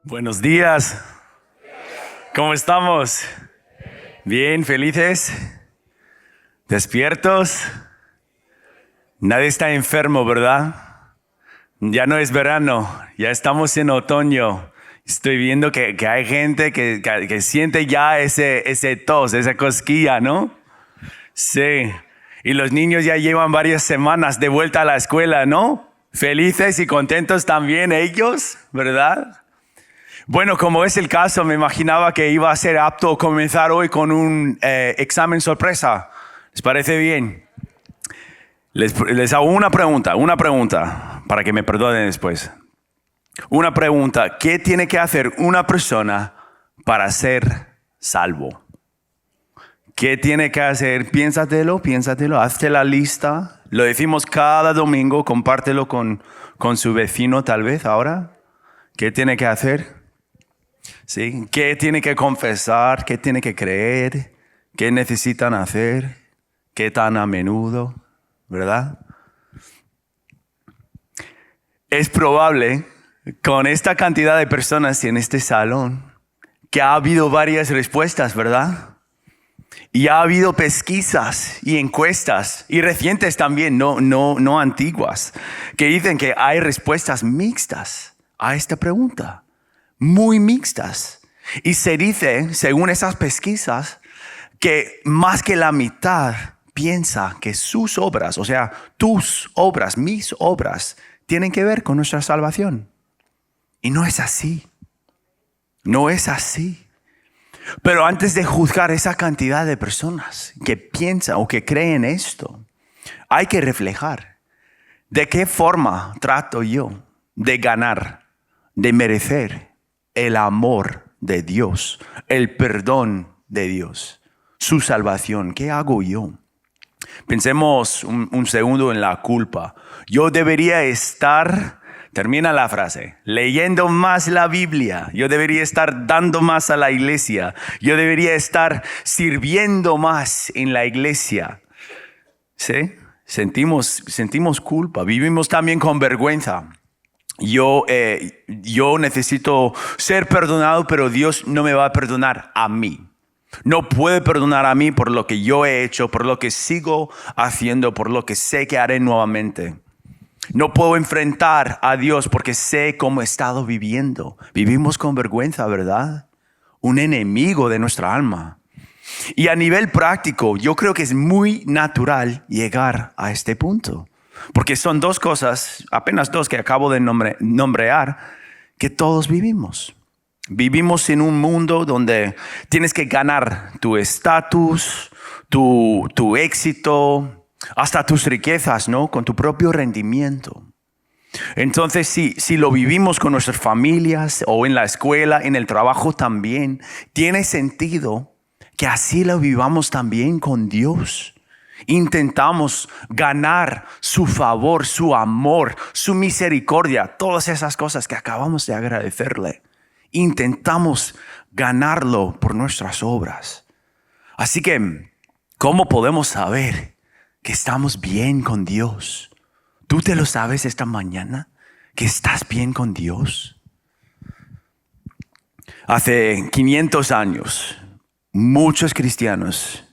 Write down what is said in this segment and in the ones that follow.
Buenos días. ¿Cómo estamos? ¿Bien? ¿Felices? ¿Despiertos? Nadie está enfermo, ¿verdad? Ya no es verano, ya estamos en otoño. Estoy viendo que hay gente que siente ya ese tos, esa cosquilla, ¿no? Sí. Y los niños ya llevan varias semanas de vuelta a la escuela, ¿no? Felices y contentos también ellos, ¿verdad? Bueno, como es el caso, me imaginaba que iba a ser apto comenzar hoy con un examen sorpresa. ¿Les parece bien? Les hago una pregunta, para que me perdonen después. Una pregunta, ¿qué tiene que hacer una persona para ser salvo? ¿Qué tiene que hacer? Piénsatelo, hazte la lista. Lo decimos cada domingo, compártelo con su vecino tal vez ahora. ¿Qué tiene que hacer? ¿Sí? ¿Qué tiene que confesar? ¿Qué tiene que creer? ¿Qué necesitan hacer? ¿Qué tan a menudo? ¿Verdad? Es probable, con esta cantidad de personas en este salón, que ha habido varias respuestas, ¿verdad? Y ha habido pesquisas y encuestas, y recientes también, no antiguas, que dicen que hay respuestas mixtas a esta pregunta. Muy mixtas. Y se dice, según esas pesquisas, que más que la mitad piensa que sus obras, o sea, tus obras, mis obras, tienen que ver con nuestra salvación. Y no es así. No es así. Pero antes de juzgar esa cantidad de personas que piensan o que creen esto, hay que reflejar de qué forma trato yo de ganar, de merecer el amor de Dios, el perdón de Dios, su salvación. ¿Qué hago yo? Pensemos un segundo en la culpa. Yo debería estar, termina la frase, leyendo más la Biblia. Yo debería estar dando más a la iglesia. Yo debería estar sirviendo más en la iglesia. ¿Sí? Sentimos culpa. Vivimos también con vergüenza. Yo necesito ser perdonado, pero Dios no me va a perdonar a mí. No puede perdonar a mí por lo que yo he hecho, por lo que sigo haciendo, por lo que sé que haré nuevamente. No puedo enfrentar a Dios porque sé cómo he estado viviendo. Vivimos con vergüenza, ¿verdad? Un enemigo de nuestra alma. Y a nivel práctico, yo creo que es muy natural llegar a este punto. Porque son dos cosas, apenas dos que acabo de nombrar, que todos vivimos. Vivimos en un mundo donde tienes que ganar tu estatus, tu éxito, hasta tus riquezas, ¿no? Con tu propio rendimiento. Entonces, si lo vivimos con nuestras familias o en la escuela, en el trabajo también, tiene sentido que así lo vivamos también con Dios. Intentamos ganar su favor, su amor, su misericordia, todas esas cosas que acabamos de agradecerle. Intentamos ganarlo por nuestras obras. Así que, ¿cómo podemos saber que estamos bien con Dios? ¿Tú te lo sabes esta mañana? ¿Que estás bien con Dios? Hace 500 años, muchos cristianos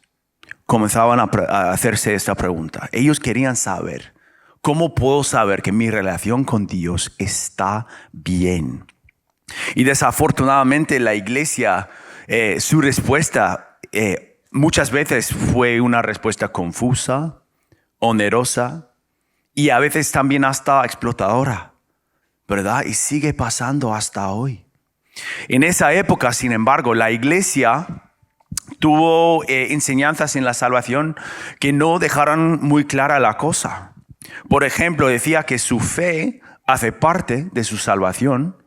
comenzaban a hacerse esta pregunta. Ellos querían saber, ¿cómo puedo saber que mi relación con Dios está bien? Y desafortunadamente la iglesia, su respuesta muchas veces fue una respuesta confusa, onerosa y a veces también hasta explotadora, ¿verdad? Y sigue pasando hasta hoy. En esa época, sin embargo, la iglesia tuvo enseñanzas en la salvación que no dejaron muy clara la cosa. Por ejemplo, decía que su fe hace parte de su salvación,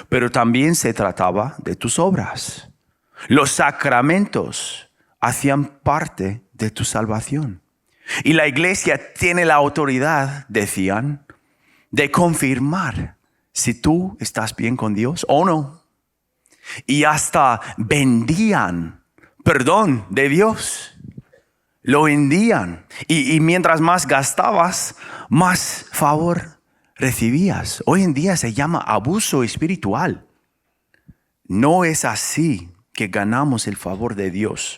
pero también se trataba de tus obras. Los sacramentos hacían parte de tu salvación. Y la iglesia tiene la autoridad, decían, de confirmar si tú estás bien con Dios o no. Y hasta vendían perdón de Dios. Lo vendían. Y mientras más gastabas, más favor recibías. Hoy en día se llama abuso espiritual. No es así que ganamos el favor de Dios.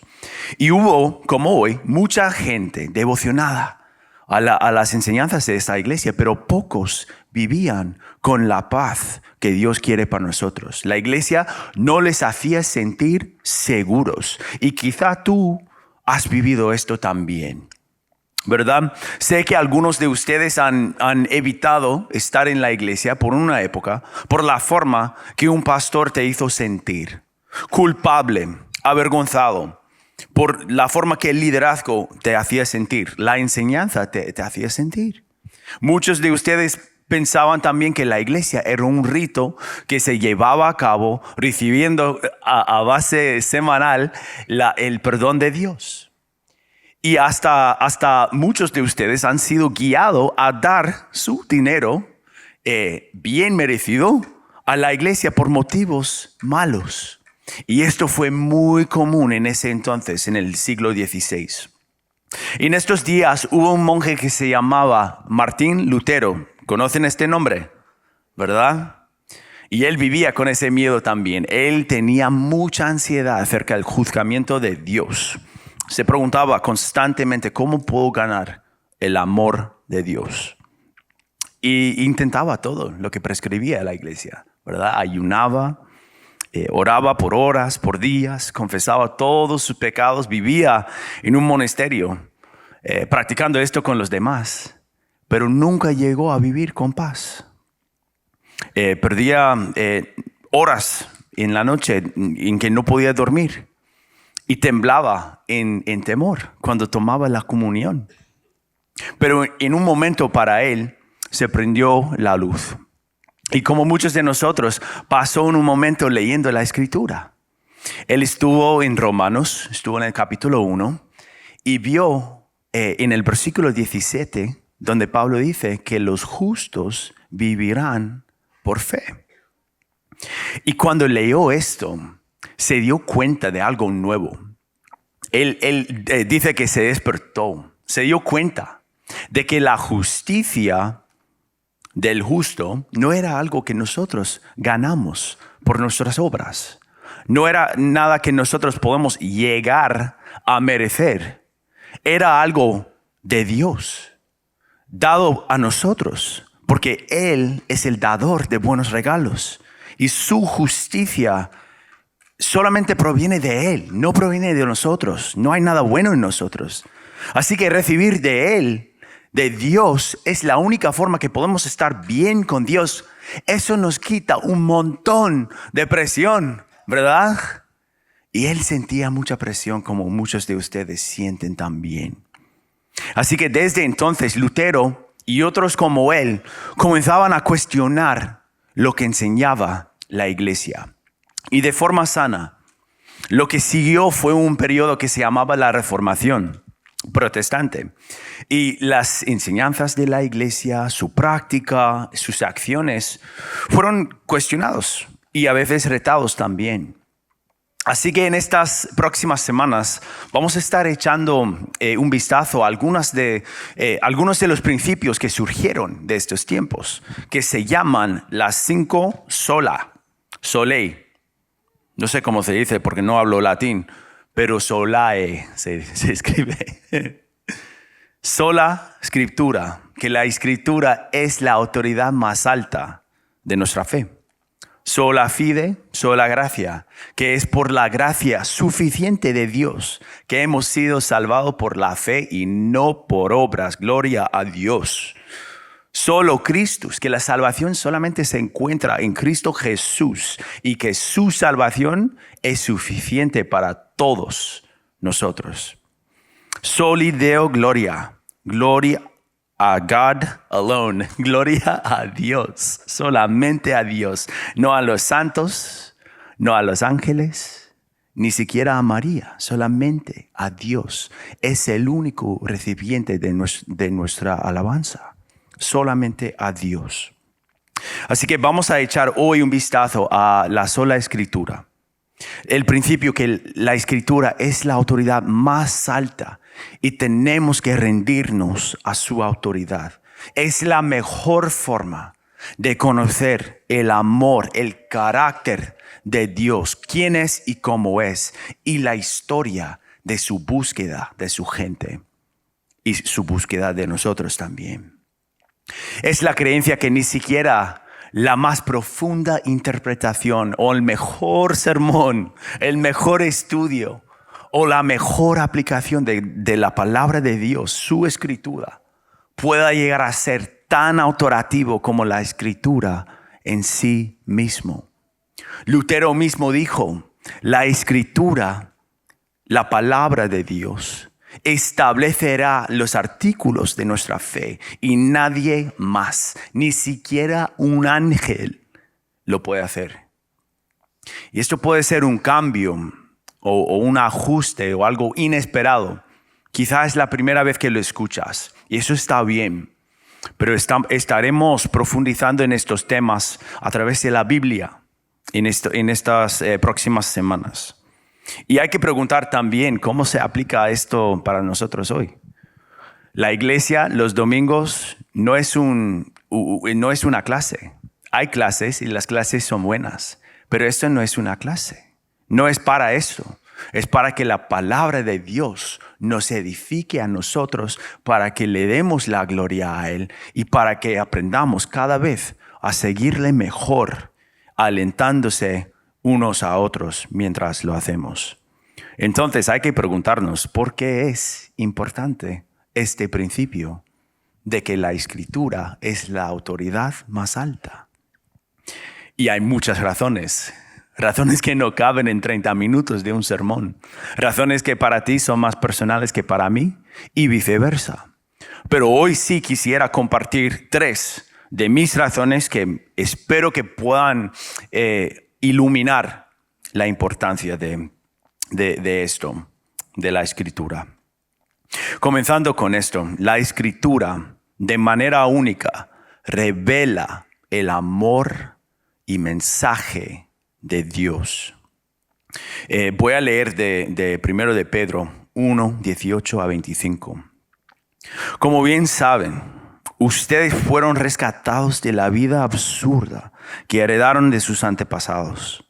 Y hubo, como hoy, mucha gente devocionada a las enseñanzas de esta iglesia, pero pocos vivían con la paz que Dios quiere para nosotros. La iglesia no les hacía sentir seguros. Y quizá tú has vivido esto también, ¿verdad? Sé que algunos de ustedes han evitado estar en la iglesia por una época, por la forma que un pastor te hizo sentir. Culpable, avergonzado, por la forma que el liderazgo te hacía sentir, la enseñanza te hacía sentir. Muchos de ustedes pensaban también que la iglesia era un rito que se llevaba a cabo recibiendo a base semanal el perdón de Dios. Y hasta muchos de ustedes han sido guiados a dar su dinero bien merecido a la iglesia por motivos malos. Y esto fue muy común en ese entonces, en el siglo XVI. Y en estos días hubo un monje que se llamaba Martín Lutero. ¿Conocen este nombre? ¿Verdad? Y él vivía con ese miedo también. Él tenía mucha ansiedad acerca del juzgamiento de Dios. Se preguntaba constantemente, ¿cómo puedo ganar el amor de Dios? Y intentaba todo lo que prescribía la iglesia, ¿verdad? Ayunaba, oraba por horas, por días, confesaba todos sus pecados, vivía en un monasterio, practicando esto con los demás, pero nunca llegó a vivir con paz. Perdía horas en la noche en que no podía dormir y temblaba en temor cuando tomaba la comunión. Pero en un momento para él se prendió la luz. Y como muchos de nosotros, pasó en un momento leyendo la Escritura. Él estuvo en Romanos, estuvo en el capítulo 1 y vio en el versículo 17, donde Pablo dice que los justos vivirán por fe. Y cuando leyó esto, se dio cuenta de algo nuevo. Él dice que se despertó, se dio cuenta de que la justicia del justo no era algo que nosotros ganamos por nuestras obras. No era nada que nosotros podemos llegar a merecer. Era algo de Dios, dado a nosotros, porque Él es el dador de buenos regalos. Y su justicia solamente proviene de Él, no proviene de nosotros. No hay nada bueno en nosotros. Así que recibir de Él, de Dios, es la única forma que podemos estar bien con Dios. Eso nos quita un montón de presión, ¿verdad? Y él sentía mucha presión como muchos de ustedes sienten también. Así que desde entonces Lutero y otros como él comenzaban a cuestionar lo que enseñaba la iglesia. Y de forma sana, lo que siguió fue un periodo que se llamaba la Reformación protestante. Y las enseñanzas de la iglesia, su práctica, sus acciones fueron cuestionados y a veces retados también. Así que en estas próximas semanas vamos a estar echando un vistazo a algunos de los principios que surgieron de estos tiempos, que se llaman las 5 sola, solei. No sé cómo se dice porque no hablo latín, pero solae se escribe. Sola Escritura, que la Escritura es la autoridad más alta de nuestra fe. Sola fide, sola gracia, que es por la gracia suficiente de Dios que hemos sido salvados por la fe y no por obras. Gloria a Dios. Solo Cristo, que la salvación solamente se encuentra en Cristo Jesús y que su salvación es suficiente para todos nosotros. Soli Deo Gloria, gloria a God alone. Gloria a Dios, solamente a Dios. No a los santos, no a los ángeles, ni siquiera a María, solamente a Dios. Es el único recipiente de nuestra alabanza, solamente a Dios. Así que vamos a echar hoy un vistazo a la sola Escritura. El principio que la Escritura es la autoridad más alta y tenemos que rendirnos a su autoridad. Es la mejor forma de conocer el amor, el carácter de Dios, quién es y cómo es, y la historia de su búsqueda de su gente y su búsqueda de nosotros también. Es la creencia que ni siquiera la más profunda interpretación o el mejor sermón, el mejor estudio o la mejor aplicación de la palabra de Dios, su Escritura, pueda llegar a ser tan autorativo como la Escritura en sí mismo. Lutero mismo dijo, la Escritura, la palabra de Dios, establecerá los artículos de nuestra fe y nadie más, ni siquiera un ángel lo puede hacer. Y esto puede ser un cambio o un ajuste o algo inesperado. Quizás es la primera vez que lo escuchas y eso está bien, pero estaremos profundizando en estos temas a través de la Biblia en estas próximas semanas. Y hay que preguntar también cómo se aplica esto para nosotros hoy. La iglesia los domingos no es una clase. Hay clases y las clases son buenas, pero esto no es una clase. No es para eso. Es para que la palabra de Dios nos edifique a nosotros, para que le demos la gloria a Él y para que aprendamos cada vez a seguirle mejor, alentándose unos a otros mientras lo hacemos. Entonces hay que preguntarnos por qué es importante este principio de que la Escritura es la autoridad más alta. Y hay muchas razones que no caben en 30 minutos de un sermón, razones que para ti son más personales que para mí y viceversa. Pero hoy sí quisiera compartir 3 de mis razones que espero que puedan iluminar la importancia de esto, de la Escritura. Comenzando con esto, la Escritura de manera única revela el amor y mensaje de Dios. Voy a leer de 1 de Pedro 1, 18 a 25. Como bien saben, ustedes fueron rescatados de la vida absurda que heredaron de sus antepasados.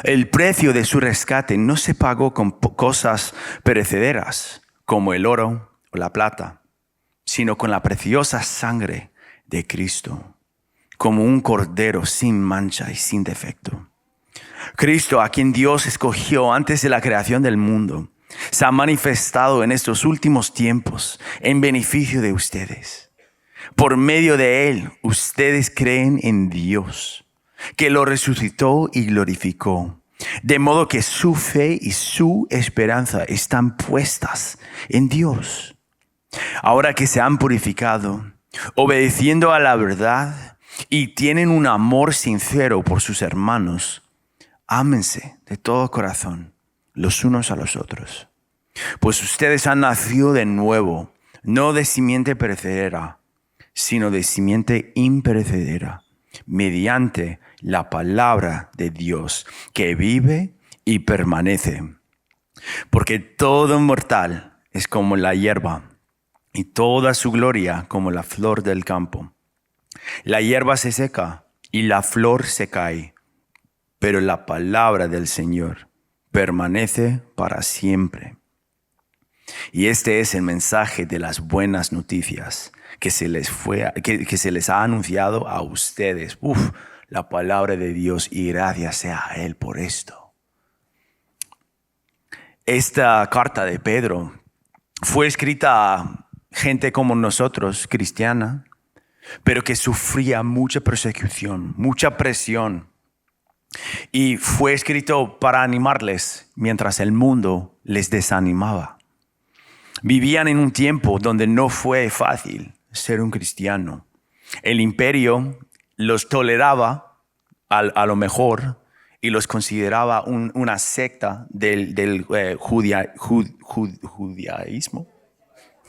El precio de su rescate no se pagó con cosas perecederas como el oro o la plata, sino con la preciosa sangre de Cristo, como un cordero sin mancha y sin defecto. Cristo, a quien Dios escogió antes de la creación del mundo, se ha manifestado en estos últimos tiempos en beneficio de ustedes. Por medio de Él, ustedes creen en Dios, que lo resucitó y glorificó. De modo que su fe y su esperanza están puestas en Dios. Ahora que se han purificado, obedeciendo a la verdad y tienen un amor sincero por sus hermanos, ámense de todo corazón los unos a los otros. Pues ustedes han nacido de nuevo, no de simiente perecedera, sino de simiente imperecedera, mediante la palabra de Dios, que vive y permanece. Porque todo mortal es como la hierba, y toda su gloria como la flor del campo. La hierba se seca y la flor se cae, pero la palabra del Señor permanece para siempre. Y este es el mensaje de las buenas noticias que se les ha anunciado a ustedes. La palabra de Dios, y gracias sea a Él por esto. Esta carta de Pedro fue escrita a gente como nosotros, cristiana, pero que sufría mucha persecución, mucha presión. Y fue escrito para animarles mientras el mundo les desanimaba. Vivían en un tiempo donde no fue fácil ser un cristiano. El imperio los toleraba a lo mejor y los consideraba una secta del judaísmo.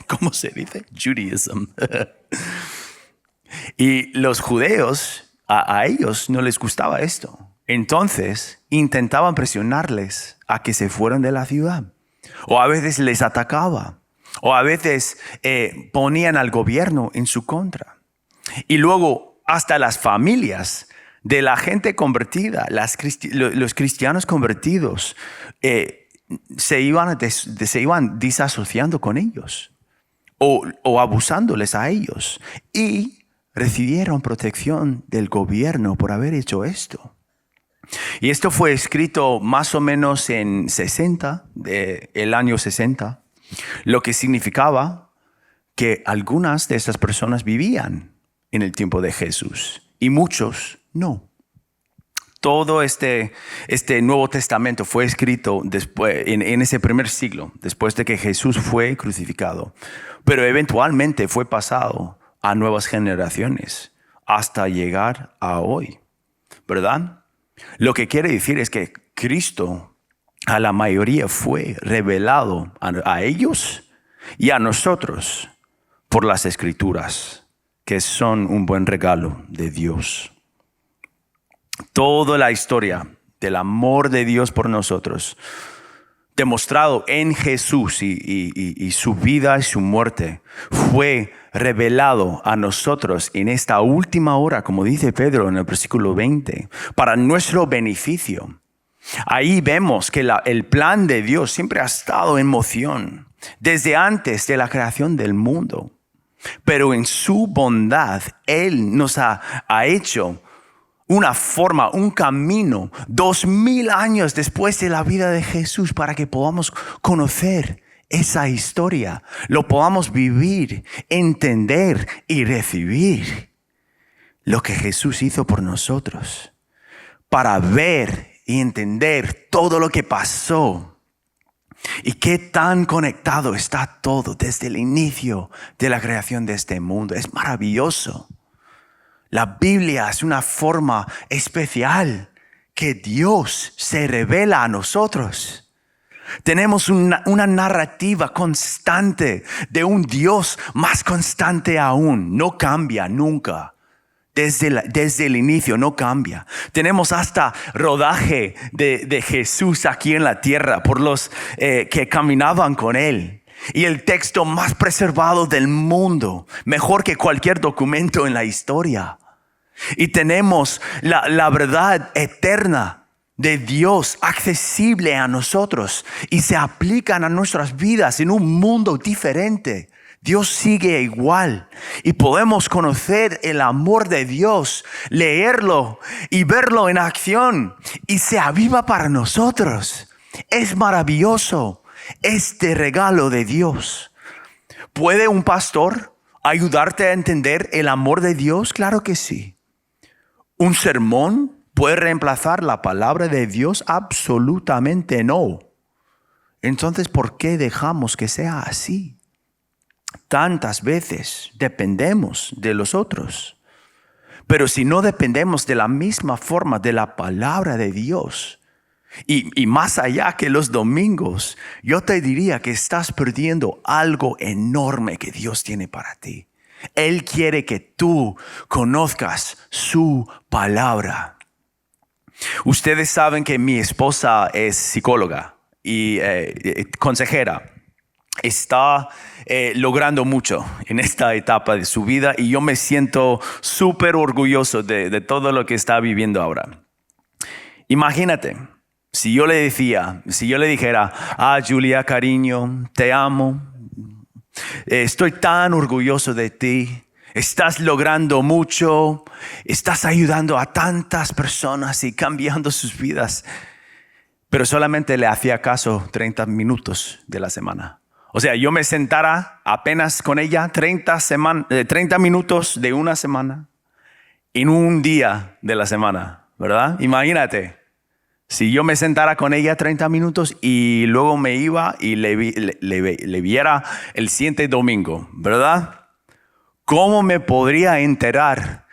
¿Cómo se dice? Judaism. Y los judeos, a ellos no les gustaba esto. Entonces intentaban presionarles a que se fueran de la ciudad. O a veces les atacaba. O a veces ponían al gobierno en su contra. Y luego hasta las familias de la gente convertida, los cristianos convertidos, se iban disasociando con ellos o abusándoles a ellos. Y recibieron protección del gobierno por haber hecho esto. Y esto fue escrito más o menos en el año 60, lo que significaba que algunas de estas personas vivían en el tiempo de Jesús y muchos no. Todo este Nuevo Testamento fue escrito después, en ese primer siglo, después de que Jesús fue crucificado, pero eventualmente fue pasado a nuevas generaciones hasta llegar a hoy, ¿verdad? Lo que quiere decir es que Cristo a la mayoría fue revelado a ellos y a nosotros por las Escrituras, que son un buen regalo de Dios. Toda la historia del amor de Dios por nosotros, demostrado en Jesús y su vida y su muerte, fue revelado a nosotros en esta última hora, como dice Pedro en el versículo 20, para nuestro beneficio. Ahí vemos que el plan de Dios siempre ha estado en moción desde antes de la creación del mundo. Pero en su bondad, Él nos ha hecho una forma, un camino, 2000 años después de la vida de Jesús, para que podamos conocer esa historia, lo podamos vivir, entender y recibir lo que Jesús hizo por nosotros, para ver y entender todo lo que pasó y qué tan conectado está todo desde el inicio de la creación de este mundo. Es maravilloso. La Biblia es una forma especial que Dios se revela a nosotros. Tenemos una narrativa constante de un Dios más constante aún. No cambia nunca. Desde el inicio no cambia. Tenemos hasta rodaje de Jesús aquí en la tierra por los que caminaban con Él. Y el texto más preservado del mundo, mejor que cualquier documento en la historia. Y tenemos la verdad eterna de Dios accesible a nosotros y se aplican a nuestras vidas en un mundo diferente. Dios sigue igual y podemos conocer el amor de Dios, leerlo y verlo en acción y se aviva para nosotros. Es maravilloso este regalo de Dios. ¿Puede un pastor ayudarte a entender el amor de Dios? Claro que sí. ¿Un sermón puede reemplazar la palabra de Dios? Absolutamente no. Entonces, ¿por qué dejamos que sea así? Tantas veces dependemos de los otros. Pero si no dependemos de la misma forma de la palabra de Dios, y más allá que los domingos, yo te diría que estás perdiendo algo enorme que Dios tiene para ti. Él quiere que tú conozcas su palabra. Ustedes saben que mi esposa es psicóloga y consejera. Está logrando mucho en esta etapa de su vida y yo me siento súper orgulloso de todo lo que está viviendo ahora. Imagínate, si yo le dijera, Julia, cariño, te amo, estoy tan orgulloso de ti, estás logrando mucho, estás ayudando a tantas personas y cambiando sus vidas, pero solamente le hacía caso 30 minutos de la semana. O sea, yo me sentara apenas con ella 30 minutos de una semana en un día de la semana, ¿verdad? Imagínate, si yo me sentara con ella 30 minutos y luego me iba y le viera el siguiente domingo, ¿verdad? ¿cómo me podría enterar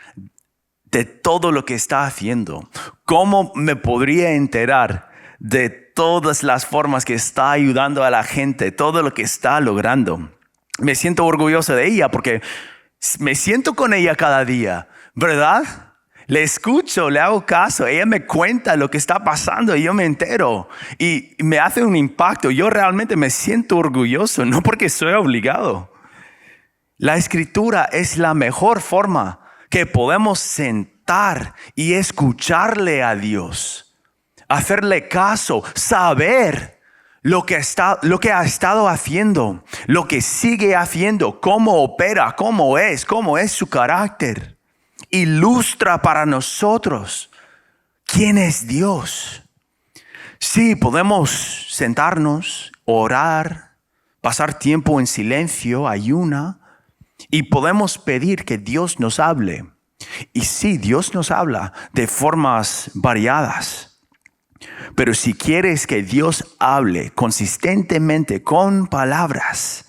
de todo lo que está haciendo? ¿Cómo me podría enterar de todas las formas que está ayudando a la gente, todo lo que está logrando? Me siento orgulloso de ella porque me siento con ella cada día, ¿verdad? Le escucho, le hago caso, ella me cuenta lo que está pasando y yo me entero y me hace un impacto. Yo realmente me siento orgulloso, no porque soy obligado. La escritura es la mejor forma que podemos sentar y escucharle a Dios, hacerle caso, saber lo que ha estado haciendo, lo que sigue haciendo, cómo opera, cómo es su carácter. Ilustra para nosotros quién es Dios. Sí, podemos sentarnos, orar, pasar tiempo en silencio, ayuna, y podemos pedir que Dios nos hable. Y sí, Dios nos habla de formas variadas. Pero si quieres que Dios hable consistentemente con palabras,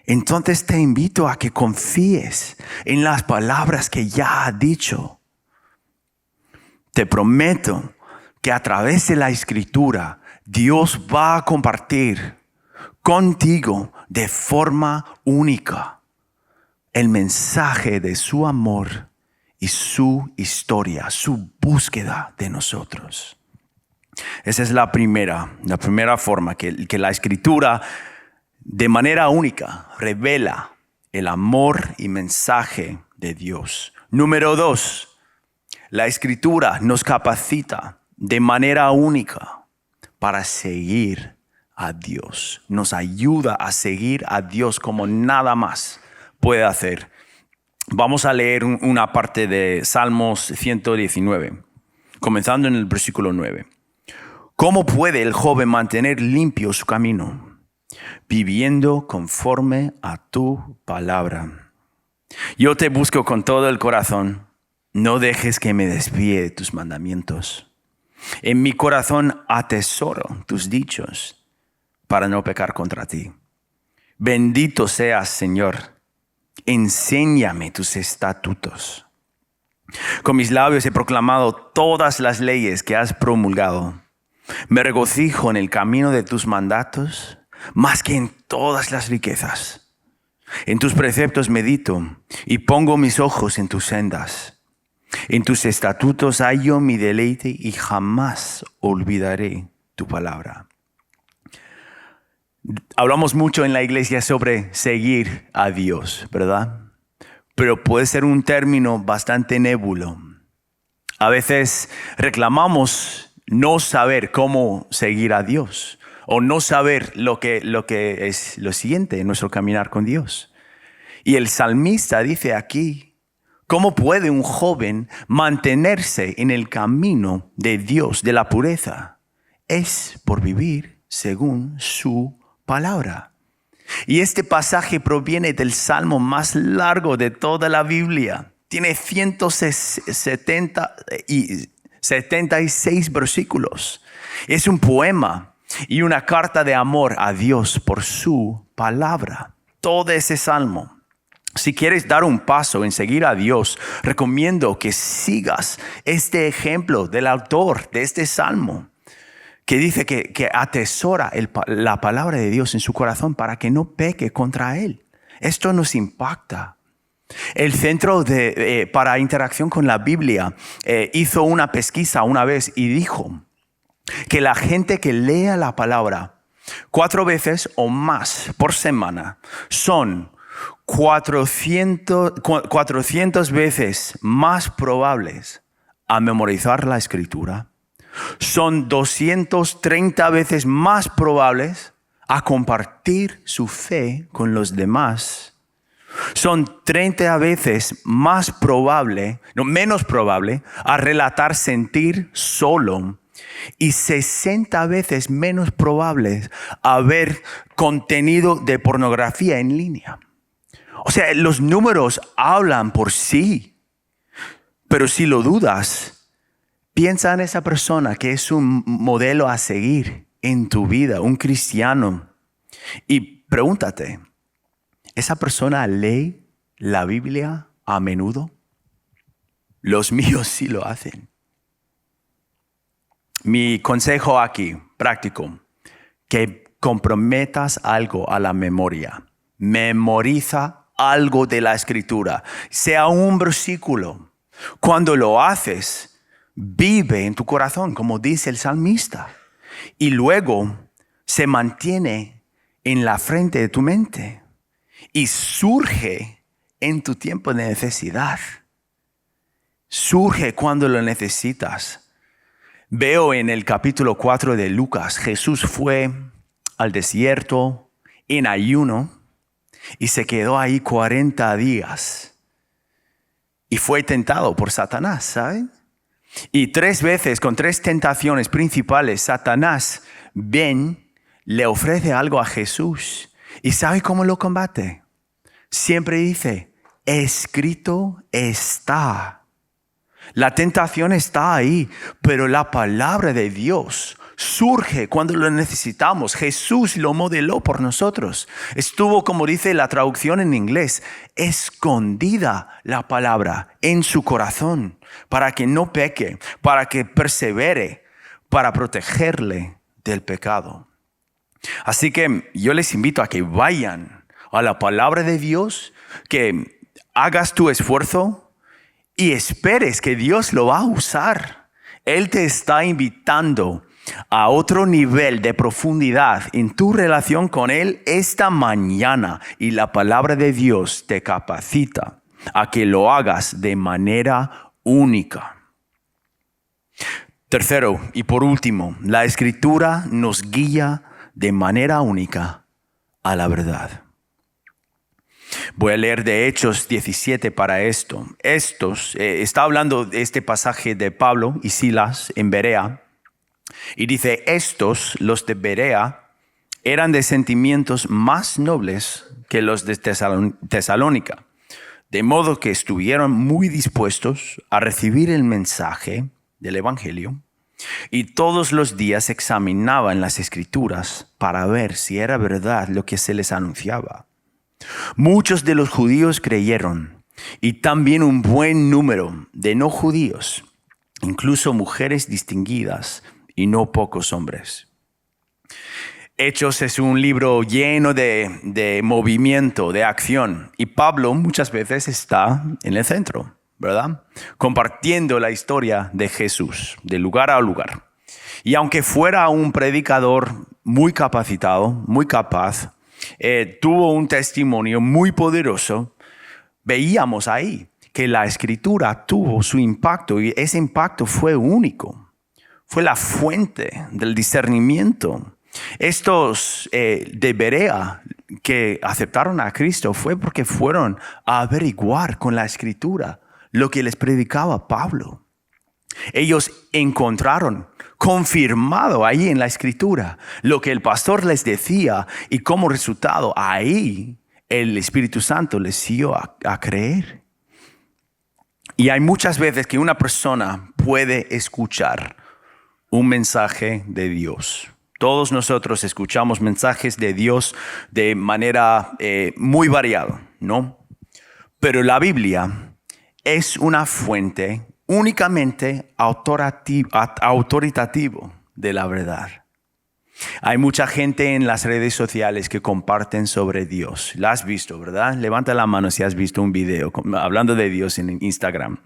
entonces te invito a que confíes en las palabras que ya ha dicho. Te prometo que a través de la escritura, Dios va a compartir contigo de forma única el mensaje de su amor y su historia, su búsqueda de nosotros. Esa es la primera forma que la escritura de manera única revela el amor y mensaje de Dios. Número 2, la escritura nos capacita de manera única para seguir a Dios. Nos ayuda a seguir a Dios como nada más puede hacer. Vamos a leer una parte de Salmos 119, comenzando en el versículo 9. ¿Cómo puede el joven mantener limpio su camino? Viviendo conforme a tu palabra. Yo te busco con todo el corazón. No dejes que me desvíe de tus mandamientos. En mi corazón atesoro tus dichos para no pecar contra ti. Bendito seas, Señor. Enséñame tus estatutos. Con mis labios he proclamado todas las leyes que has promulgado. Me regocijo en el camino de tus mandatos más que en todas las riquezas. En tus preceptos medito y pongo mis ojos en tus sendas. En tus estatutos hallo mi deleite y jamás olvidaré tu palabra. Hablamos mucho en la iglesia sobre seguir a Dios, ¿verdad? Pero puede ser un término bastante nébulo. A veces reclamamos no saber cómo seguir a Dios o no saber lo que es lo siguiente en nuestro caminar con Dios. Y el salmista dice aquí, ¿cómo puede un joven mantenerse en el camino de Dios, de la pureza? Es por vivir según su palabra. Y este pasaje proviene del salmo más largo de toda la Biblia. Tiene 176 versículos. Es un poema y una carta de amor a Dios por su palabra. Todo ese salmo. Si quieres dar un paso en seguir a Dios, recomiendo que sigas este ejemplo del autor de este salmo, que dice que atesora la palabra de Dios en su corazón para que no peque contra él. Esto nos impacta. El Centro para Interacción con la Biblia hizo una pesquisa una vez y dijo que la gente que lea la palabra 4 veces o más por semana son 400 veces más probables a memorizar la escritura. Son 230 veces más probables a compartir su fe con los demás. Son 30 veces menos probable a relatar sentir solo y 60 veces menos probable a ver contenido de pornografía en línea. O sea, los números hablan por sí, pero si lo dudas, piensa en esa persona que es un modelo a seguir en tu vida, un cristiano, y pregúntate, ¿esa persona lee la Biblia a menudo? Los míos sí lo hacen. Mi consejo aquí, práctico, que comprometas algo a la memoria. Memoriza algo de la Escritura, sea un versículo. Cuando lo haces, vive en tu corazón, como dice el salmista. Y luego se mantiene en la frente de tu mente y surge en tu tiempo de necesidad. Surge cuando lo necesitas. Veo en el capítulo 4 de Lucas, Jesús fue al desierto en ayuno y se quedó ahí 40 días. Y fue tentado por Satanás, ¿saben? Y 3 veces, con 3 tentaciones principales, Satanás le ofrece algo a Jesús. ¿Y sabe cómo lo combate? Siempre dice, escrito está. La tentación está ahí, pero la palabra de Dios surge cuando lo necesitamos. Jesús lo modeló por nosotros. Estuvo, como dice la traducción en inglés, escondida la palabra en su corazón para que no peque, para que persevere, para protegerle del pecado. Así que yo les invito a que vayan a la palabra de Dios, que hagas tu esfuerzo y esperes que Dios lo va a usar. Él te está invitando a otro nivel de profundidad en tu relación con Él esta mañana. Y la palabra de Dios te capacita a que lo hagas de manera única. Tercero y por último, la Escritura nos guía de manera única a la verdad. Voy a leer de Hechos 17 para esto. Está hablando de este pasaje de Pablo y Silas en Berea. Y dice, los de Berea, eran de sentimientos más nobles que los de Tesalónica. De modo que estuvieron muy dispuestos a recibir el mensaje del Evangelio. Y todos los días examinaban las Escrituras para ver si era verdad lo que se les anunciaba. Muchos de los judíos creyeron, y también un buen número de no judíos, incluso mujeres distinguidas y no pocos hombres. Hechos es un libro lleno de movimiento, de acción, y Pablo muchas veces está en el centro, ¿verdad? Compartiendo la historia de Jesús, de lugar a lugar. Y aunque fuera un predicador muy capacitado, muy capaz, tuvo un testimonio muy poderoso, veíamos ahí que la Escritura tuvo su impacto y ese impacto fue único. Fue la fuente del discernimiento. Estos de Berea que aceptaron a Cristo fue porque fueron a averiguar con la Escritura lo que les predicaba Pablo. Ellos encontraron confirmado ahí en la Escritura lo que el pastor les decía, y como resultado ahí el Espíritu Santo les dio a creer. Y hay muchas veces que una persona puede escuchar un mensaje de Dios. Todos nosotros escuchamos mensajes de Dios de manera muy variada, ¿no? Pero la Biblia es una fuente únicamente autoritativo de la verdad. Hay mucha gente en las redes sociales que comparten sobre Dios. La has visto, ¿verdad? Levanta la mano si has visto un video hablando de Dios en Instagram.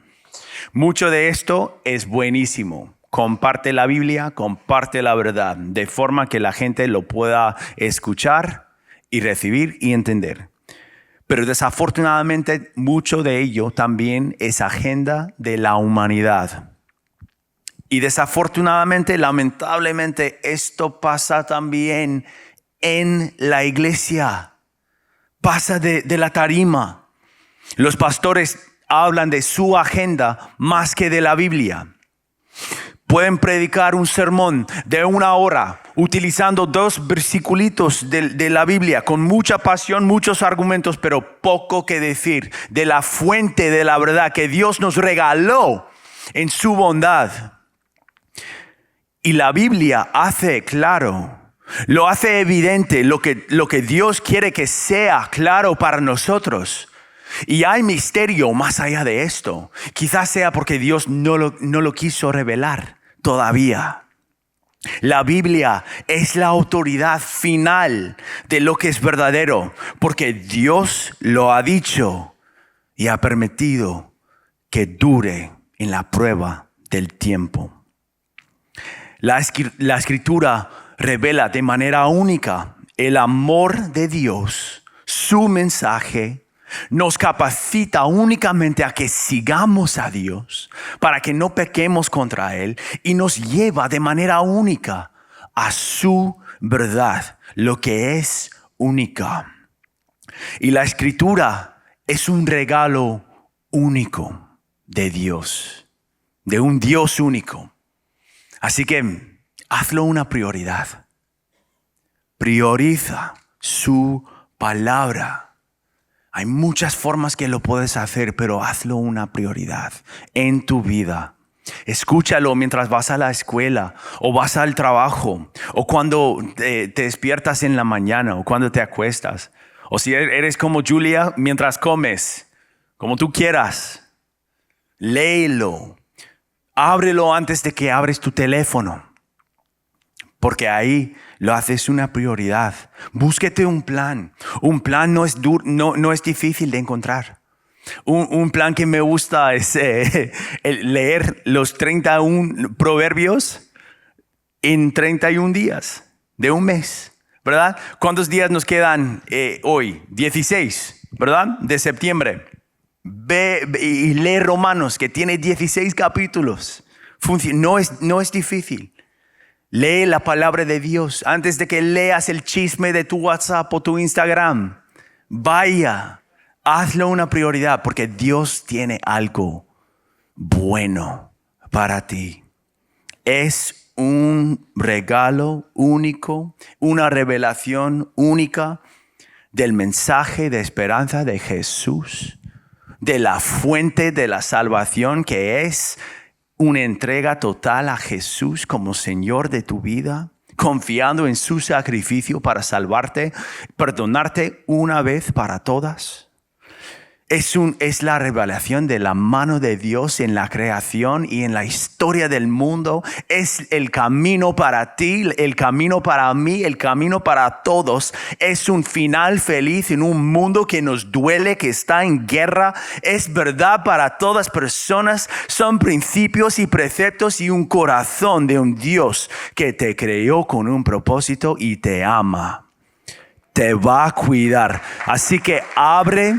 Mucho de esto es buenísimo. Comparte la Biblia, comparte la verdad, de forma que la gente lo pueda escuchar y recibir y entender. Pero desafortunadamente mucho de ello también es agenda de la humanidad. Y desafortunadamente, lamentablemente, esto pasa también en la iglesia. Pasa de la tarima. Los pastores hablan de su agenda más que de la Biblia. Pueden predicar un sermón de 1 hora utilizando 2 versiculitos de la Biblia con mucha pasión, muchos argumentos, pero poco que decir de la fuente de la verdad que Dios nos regaló en su bondad. Y la Biblia hace claro, lo hace evidente lo que Dios quiere que sea claro para nosotros. Y hay misterio más allá de esto. Quizás sea porque Dios no lo quiso revelar todavía. La Biblia es la autoridad final de lo que es verdadero, porque Dios lo ha dicho y ha permitido que dure en la prueba del tiempo. La Escritura revela de manera única el amor de Dios. Su mensaje nos capacita únicamente a que sigamos a Dios para que no pequemos contra Él, y nos lleva de manera única a su verdad, lo que es única. Y la Escritura es un regalo único de Dios, de un Dios único. Así que hazlo una prioridad. Prioriza su palabra. Hay muchas formas que lo puedes hacer, pero hazlo una prioridad en tu vida. Escúchalo mientras vas a la escuela o vas al trabajo, o cuando te despiertas en la mañana, o cuando te acuestas. O si eres como Julia, mientras comes, como tú quieras. Léelo. Ábrelo antes de que abres tu teléfono, porque ahí lo haces una prioridad. Búsquete un plan. Un plan no es difícil de encontrar. Un plan que me gusta es leer los 31 proverbios en 31 días de un mes, ¿verdad? ¿Cuántos días nos quedan hoy? 16, ¿verdad? De septiembre. Ve y lee Romanos, que tiene 16 capítulos. No es difícil. Lee la palabra de Dios antes de que leas el chisme de tu WhatsApp o tu Instagram. Vaya, hazlo una prioridad, porque Dios tiene algo bueno para ti. Es un regalo único, una revelación única del mensaje de esperanza de Jesús, de la fuente de la salvación, que es una entrega total a Jesús como Señor de tu vida, confiando en su sacrificio para salvarte, perdonarte una vez para todas. Es la revelación de la mano de Dios en la creación y en la historia del mundo. Es el camino para ti, el camino para mí, el camino para todos. Es un final feliz en un mundo que nos duele, que está en guerra. Es verdad para todas personas. Son principios y preceptos y un corazón de un Dios que te creó con un propósito y te ama. Te va a cuidar. Así que abre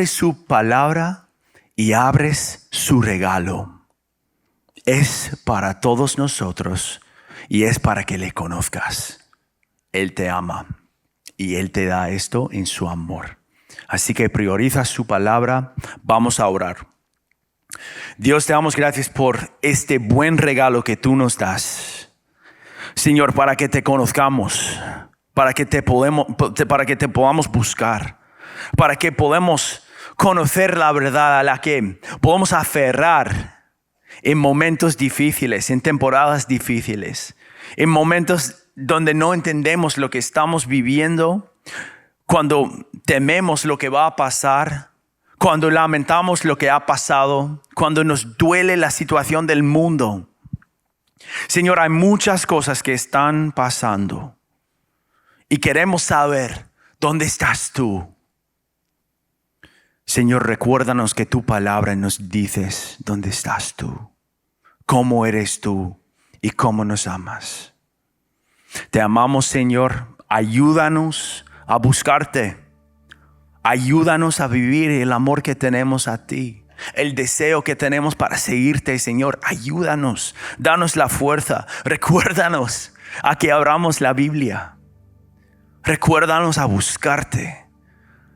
su palabra y abres su regalo. Es para todos nosotros y es para que le conozcas. Él te ama y Él te da esto en su amor. Así que prioriza su palabra. Vamos a orar. Dios, te damos gracias por este buen regalo que tú nos das, Señor, para que te conozcamos, para que te podamos buscar, para que podamos conocer la verdad a la que podemos aferrar en momentos difíciles, en temporadas difíciles, en momentos donde no entendemos lo que estamos viviendo, cuando tememos lo que va a pasar, cuando lamentamos lo que ha pasado, cuando nos duele la situación del mundo. Señor, hay muchas cosas que están pasando y queremos saber dónde estás tú. Señor, recuérdanos que tu palabra nos dices dónde estás tú, cómo eres tú y cómo nos amas. Te amamos, Señor. Ayúdanos a buscarte. Ayúdanos a vivir el amor que tenemos a ti, el deseo que tenemos para seguirte, Señor. Ayúdanos, danos la fuerza. Recuérdanos a que abramos la Biblia. Recuérdanos a buscarte,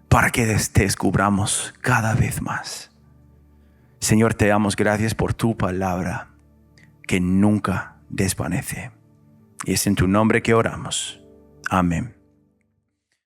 para que te descubramos cada vez más. Señor, te damos gracias por tu palabra que nunca desvanece. Y es en tu nombre que oramos. Amén.